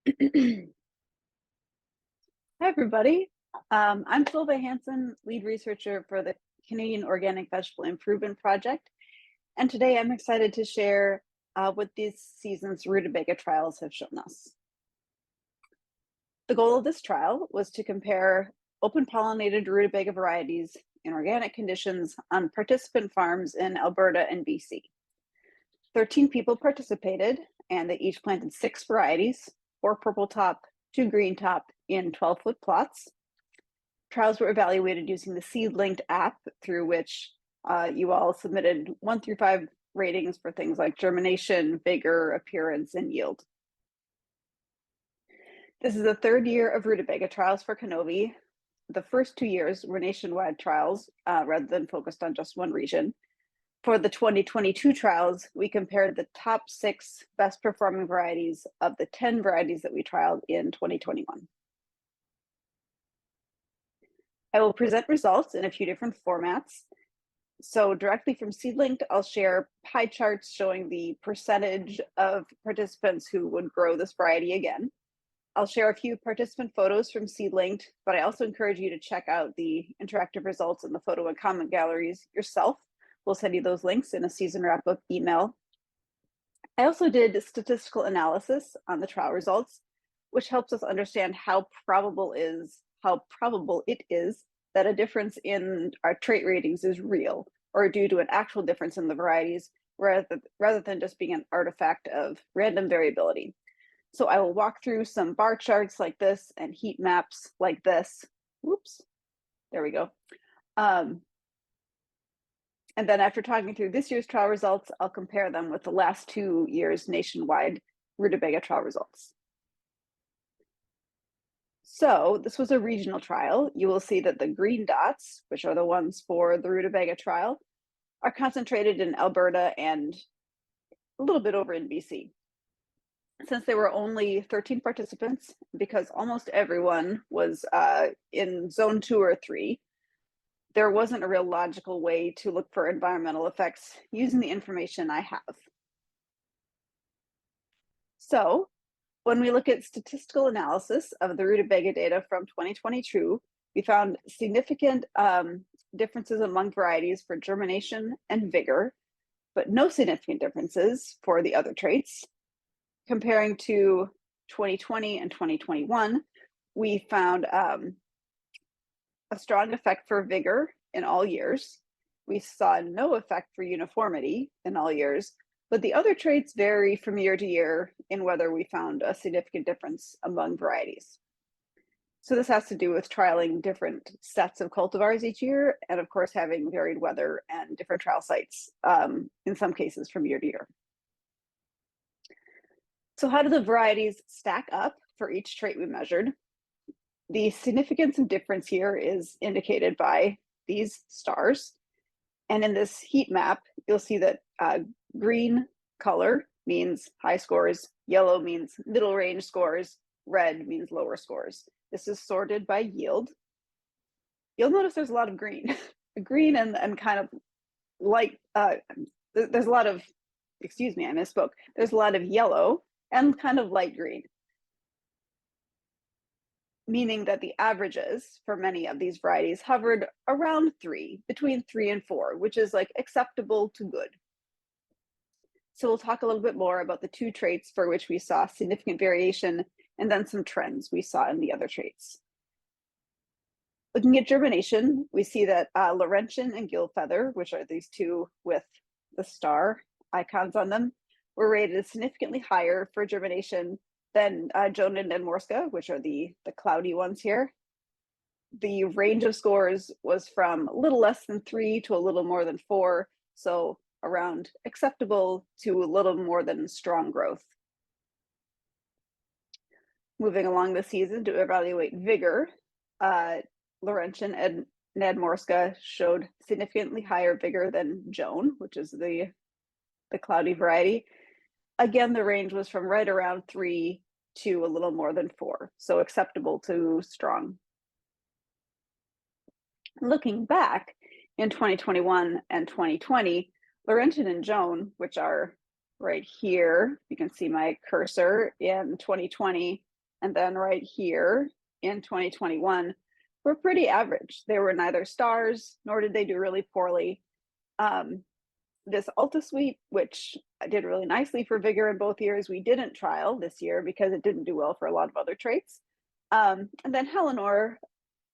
Hi, everybody. I'm Solveig Hanson, lead researcher for the Canadian Organic Vegetable Improvement Project. And today I'm excited to share what this season's Rutabaga trials have shown us. The goal of this trial was to compare open pollinated rutabaga varieties in organic conditions on participant farms in Alberta and BC. 13 people participated, and they each planted 6 varieties, 4 purple top, 2 green top in 12-foot plots. Trials were evaluated using the Seed-linked app, through which you all submitted 1 through 5 ratings for things like germination, vigor, appearance, and yield. This is the 3rd year of Rutabaga trials for CANOVI. The first 2 years were nationwide trials rather than focused on just one region. For the 2022 trials, we compared the top 6 best performing varieties of the 10 varieties that we trialed in 2021. I will present results in a few different formats. So directly from Seed-linked, I'll share pie charts showing the percentage of participants who would grow this variety again. I'll share a few participant photos from Seed-linked, but I also encourage you to check out the interactive results in the photo and comment galleries yourself. We'll send you those links in a season wrap-up email. I also did statistical analysis on the trial results, which helps us understand how probable it is that a difference in our trait ratings is real or due to an actual difference in the varieties rather than just being an artifact of random variability. So I will walk through some bar charts like this and heat maps like this. Whoops, there we go. And then after talking through this year's trial results, I'll compare them with the last 2 years' nationwide Rutabaga trial results. So this was a regional trial. You will see that the green dots, which are the ones for the Rutabaga trial, are concentrated in Alberta and a little bit over in BC. Since there were only 13 participants, because almost everyone was in zone 2 or 3, there wasn't a real logical way to look for environmental effects using the information I have. So when we look at statistical analysis of the Rutabaga data from 2022, we found significant differences among varieties for germination and vigor, but no significant differences for the other traits. Comparing to 2020 and 2021, we found a strong effect for vigor in all years. We saw no effect for uniformity in all years, but the other traits vary from year to year in whether we found a significant difference among varieties. So this has to do with trialing different sets of cultivars each year, and of course having varied weather and different trial sites, in some cases from year to year. So how do the varieties stack up for each trait we measured? The significance of difference here is indicated by these stars. And in this heat map, you'll see that green color means high scores, yellow means middle range scores, red means lower scores. This is sorted by yield. You'll notice there's a lot of green, green and kind of light, there's a lot of, excuse me, I misspoke. There's a lot of yellow and kind of light green, meaning that the averages for many of these varieties hovered around 3, between 3 and 4, which is like acceptable to good. So we'll talk a little bit more about the 2 traits for which we saw significant variation and then some trends we saw in the other traits. Looking at germination, we see that Laurentian and gill feather, which are these 2 with the star icons on them, were rated significantly higher for germination than Joan and Nedmorska, which are the cloudy ones here. The range of scores was from a little less than 3 to a little more than 4, so around acceptable to a little more than strong growth. Moving along the season to evaluate vigor, Laurentian and Nedmorska showed significantly higher vigor than Joan, which is the cloudy variety. Again, the range was from right around 3 to a little more than 4, so acceptable to strong. Looking back in 2021 and 2020, Laurentian and Joan, which are right here, you can see my cursor, in 2020 And then right here in 2021 were pretty average. They were neither stars, nor did they do really poorly. This Alta Suite, which did really nicely for Vigour in both years, we didn't trial this year because it didn't do well for a lot of other traits. And then Helenor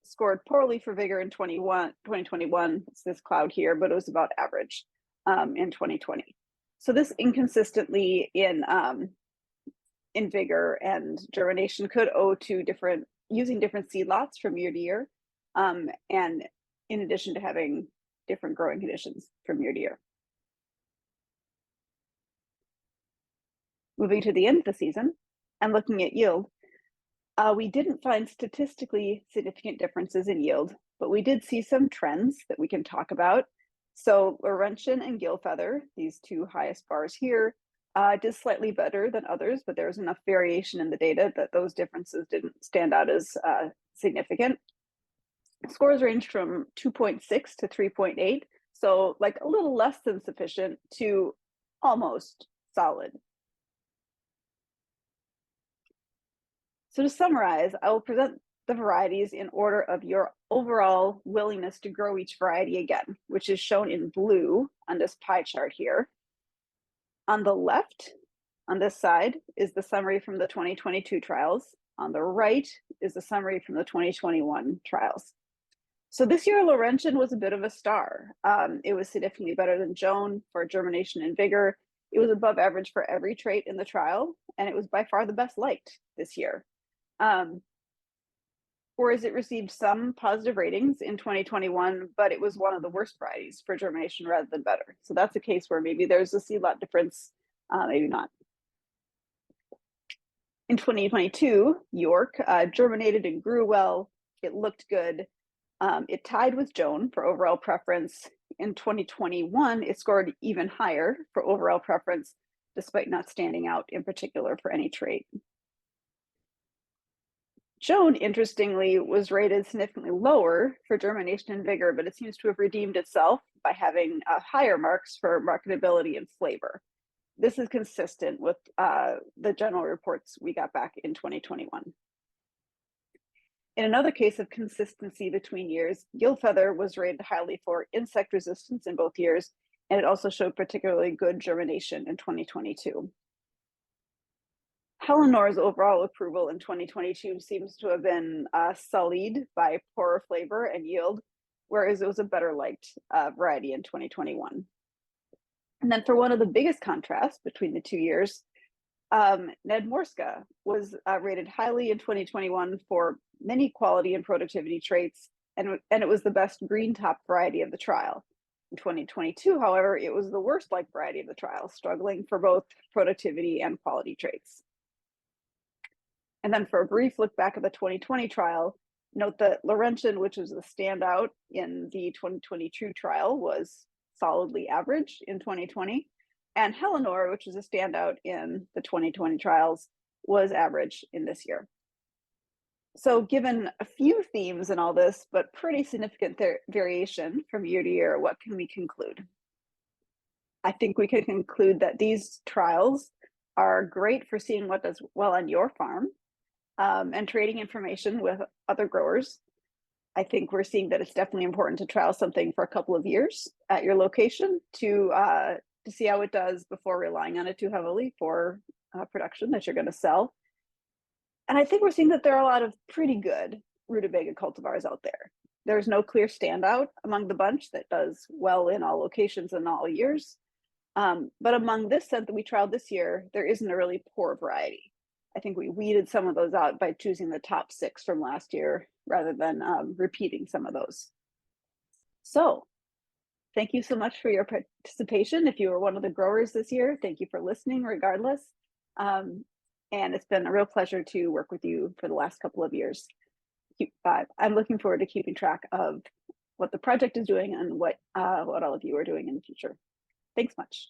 scored poorly for Vigour in 2021. It's this cloud here, but it was about average in 2020. So this inconsistency in Vigour and germination could owe to using different seed lots from year to year, and in addition to having different growing conditions from year to year. Moving to the end of the season and looking at yield, we didn't find statistically significant differences in yield, but we did see some trends that we can talk about. So Laurentian and Gillfeather, these two highest bars here, did slightly better than others, but there was enough variation in the data that those differences didn't stand out as significant. Scores ranged from 2.6 to 3.8, so like a little less than sufficient to almost solid. So to summarize, I will present the varieties in order of your overall willingness to grow each variety again, which is shown in blue on this pie chart here. On the left, on this side, is the summary from the 2022 trials. On the right is the summary from the 2021 trials. So this year, Laurentian was a bit of a star. It was significantly better than Joan for germination and vigor. It was above average for every trait in the trial, and it was by far the best liked this year. Whereas it received some positive ratings in 2021, but it was one of the worst varieties for germination rather than better. So that's a case where maybe there's a seed lot difference, maybe not. In 2022, York germinated and grew well. It looked good. It tied with Joan for overall preference. In 2021, it scored even higher for overall preference, despite not standing out in particular for any trait. Joan, interestingly, was rated significantly lower for germination and vigor, but it seems to have redeemed itself by having higher marks for marketability and flavor. This is consistent with the general reports we got back in 2021. In another case of consistency between years, Gillfeather was rated highly for insect resistance in both years, and it also showed particularly good germination in 2022. Helenor's overall approval in 2022 seems to have been sullied by poorer flavor and yield, whereas it was a better liked variety in 2021. And then for one of the biggest contrasts between the 2 years, Nedmorska was rated highly in 2021 for many quality and productivity traits, and it was the best green top variety of the trial. In 2022, however, it was the worst liked variety of the trial, struggling for both productivity and quality traits. And then for a brief look back at the 2020 trial, note that Laurentian, which was the standout in the 2022 trial, was solidly average in 2020. And Helenor, which was a standout in the 2020 trials, was average in this year. So given a few themes in all this, but pretty significant variation from year to year, what can we conclude? I think we can conclude that these trials are great for seeing what does well on your farm, and trading information with other growers. I think we're seeing that it's definitely important to trial something for a couple of years at your location to see how it does before relying on it too heavily for production that you're going to sell. And I think we're seeing that there are a lot of pretty good Rutabaga cultivars out there. There's no clear standout among the bunch that does well in all locations and all years. But among this set that we trialed this year, there isn't a really poor variety. I think we weeded some of those out by choosing the top 6 from last year rather than repeating some of those. So thank you so much for your participation. If you were one of the growers this year, thank you for listening regardless. And it's been a real pleasure to work with you for the last couple of years. I'm looking forward to keeping track of what the project is doing and what all of you are doing in the future. Thanks much.